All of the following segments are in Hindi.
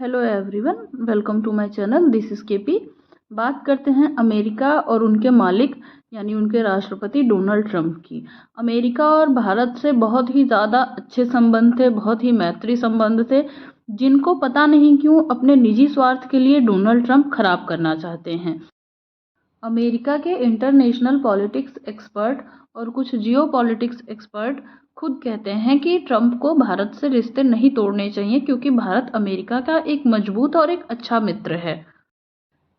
Hello everyone, welcome to my channel. This is KP. बात करते हैं अमेरिका और उनके मालिक यानी उनके राष्ट्रपति डोनाल्ड ट्रंप की। अमेरिका और भारत से बहुत ही ज़्यादा अच्छे संबंध थे, बहुत ही मैत्री संबंध थे, जिनको पता नहीं क्यों अपने निजी स्वार्थ के लिए डोनाल्ड ट्रंप खराब करना चाहते हैं। अमेरिका के इंटरनेशनल पॉलिटिक्स एक्सपर्ट और कुछ जियो पॉलिटिक्स एक्सपर्ट खुद कहते हैं कि ट्रंप को भारत से रिश्ते नहीं तोड़ने चाहिए, क्योंकि भारत अमेरिका का एक मजबूत और एक अच्छा मित्र है।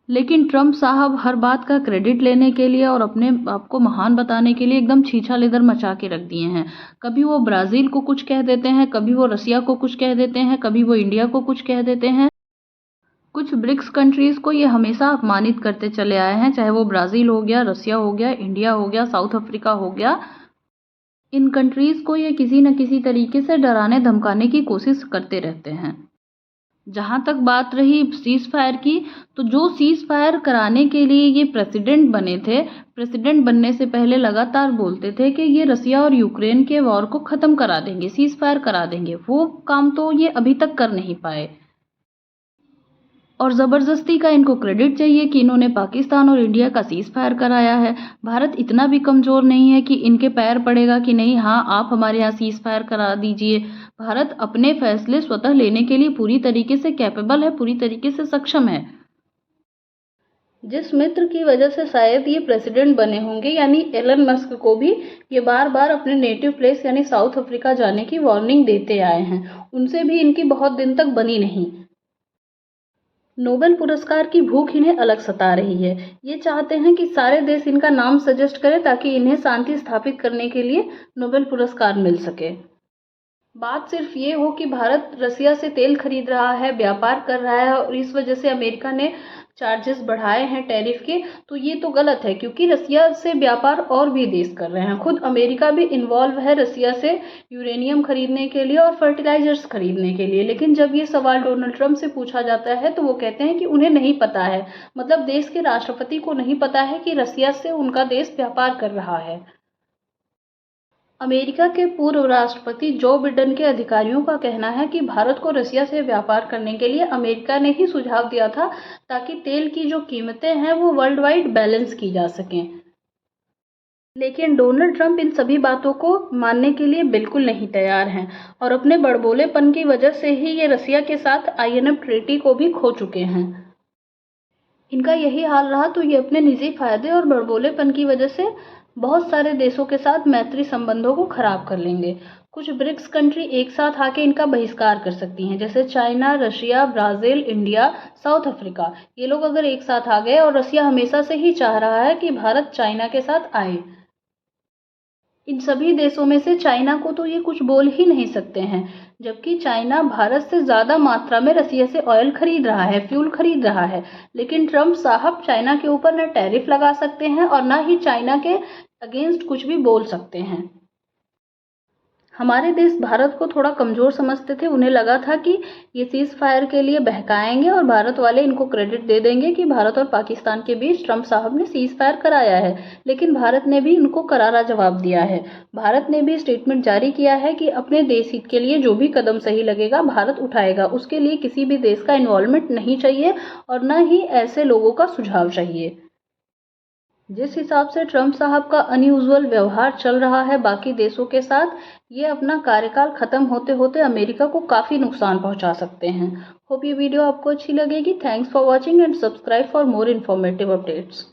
लेकिन ट्रंप साहब हर बात का क्रेडिट लेने के लिए और अपने आप को महान बताने के लिए एकदम छीछा लेदर मचा के रख दिए हैं। कभी वो ब्राज़ील को कुछ कह देते हैं, कभी वो रसिया को कुछ कह देते हैं, कभी वो इंडिया को कुछ कह देते हैं। कुछ ब्रिक्स कंट्रीज़ को ये हमेशा अपमानित करते चले आए हैं, चाहे वो ब्राज़ील हो गया, रसिया हो गया, इंडिया हो गया, साउथ अफ्रीका हो गया। इन कंट्रीज़ को ये किसी न किसी तरीके से डराने धमकाने की कोशिश करते रहते हैं। जहाँ तक बात रही सीज़ फायर की, तो जो सीज़ फायर कराने के लिए ये प्रेसिडेंट बने थे, प्रेसिडेंट बनने से पहले लगातार बोलते थे कि ये रसिया और यूक्रेन के वॉर को ख़त्म करा देंगे, सीज़ फायर करा देंगे। वो काम तो ये अभी तक कर नहीं पाए और ज़बरदस्ती का इनको क्रेडिट चाहिए कि इन्होंने पाकिस्तान और इंडिया का सीज़ फायर कराया है। भारत इतना भी कमज़ोर नहीं है कि इनके पैर पड़ेगा कि नहीं, हाँ आप हमारे यहाँ सीज़ फायर करा दीजिए। भारत अपने फैसले स्वतः लेने के लिए पूरी तरीके से कैपेबल है, पूरी तरीके से सक्षम है। जिस मित्र की वजह से शायद ये प्रेसिडेंट बने होंगे, यानी एलन मस्क को भी ये बार बार अपने नेटिव प्लेस यानी साउथ अफ्रीका जाने की वार्निंग देते आए हैं, उनसे भी इनकी बहुत दिन तक बनी नहीं। नोबेल पुरस्कार की भूख इन्हें अलग सता रही है। ये चाहते हैं कि सारे देश इनका नाम सजेस्ट करें ताकि इन्हें शांति स्थापित करने के लिए नोबेल पुरस्कार मिल सके। बात सिर्फ ये हो कि भारत रसिया से तेल खरीद रहा है, व्यापार कर रहा है और इस वजह से अमेरिका ने चार्जेस बढ़ाए हैं टैरिफ के, तो ये तो गलत है, क्योंकि रसिया से व्यापार और भी देश कर रहे हैं। खुद अमेरिका भी इन्वॉल्व है रसिया से यूरेनियम खरीदने के लिए और फर्टिलाइजर्स खरीदने के लिए। लेकिन जब ये सवाल डोनाल्ड ट्रंप से पूछा जाता है तो वो कहते हैं कि उन्हें नहीं पता है, मतलब देश के राष्ट्रपति को नहीं पता है कि रसिया से उनका देश व्यापार कर रहा है। अमेरिका के पूर्व राष्ट्रपति जो बिडेन के अधिकारियों का कहना है कि भारत को रसिया से व्यापार करने के लिए अमेरिका ने ही सुझाव दिया था, ताकि तेल की जो कीमतें हैं वो वर्ल्ड वाइड बैलेंस की जा सकें। लेकिन डोनाल्ड ट्रंप इन सभी बातों को मानने के लिए बिल्कुल नहीं तैयार हैं और अपने बड़बोलेपन की वजह से ही ये रसिया के साथ INF ट्रीटी को भी खो चुके हैं। इनका यही हाल रहा तो ये अपने निजी फायदे और बड़बोलेपन की वजह से बहुत सारे देशों के साथ मैत्री संबंधों को खराब कर लेंगे। कुछ ब्रिक्स कंट्री एक साथ आके इनका बहिष्कार कर सकती हैं, जैसे China, Russia, Brazil, India, south Africa. ये लोग अगर एक साथ आ गए, और रसिया हमेशा से ही चाह रहा है कि भारत चाइना के साथ आए। इन सभी देशों में से चाइना को तो ये कुछ बोल ही नहीं सकते हैं, जबकि चाइना भारत से ज़्यादा मात्रा में रसिया से ऑयल खरीद रहा है, फ्यूल खरीद रहा है। लेकिन ट्रंप साहब चाइना के ऊपर न टैरिफ लगा सकते हैं और न ही चाइना के अगेंस्ट कुछ भी बोल सकते हैं। हमारे देश भारत को थोड़ा कमज़ोर समझते थे। उन्हें लगा था कि ये सीज़ फायर के लिए बहकाएंगे और भारत वाले इनको क्रेडिट दे देंगे कि भारत और पाकिस्तान के बीच ट्रंप साहब ने सीज़ फायर कराया है। लेकिन भारत ने भी इनको करारा जवाब दिया है। भारत ने भी स्टेटमेंट जारी किया है कि अपने देश हित के लिए जो भी कदम सही लगेगा भारत उठाएगा। उसके लिए किसी भी देश का इन्वॉल्वमेंट नहीं चाहिए और न ही ऐसे लोगों का सुझाव चाहिए। जिस हिसाब से ट्रंप साहब का अनयूजुअल व्यवहार चल रहा है बाकी देशों के साथ, ये अपना कार्यकाल खत्म होते होते अमेरिका को काफ़ी नुकसान पहुंचा सकते हैं। होप ये वीडियो आपको अच्छी लगेगी। Thanks for watching and subscribe for more informative updates.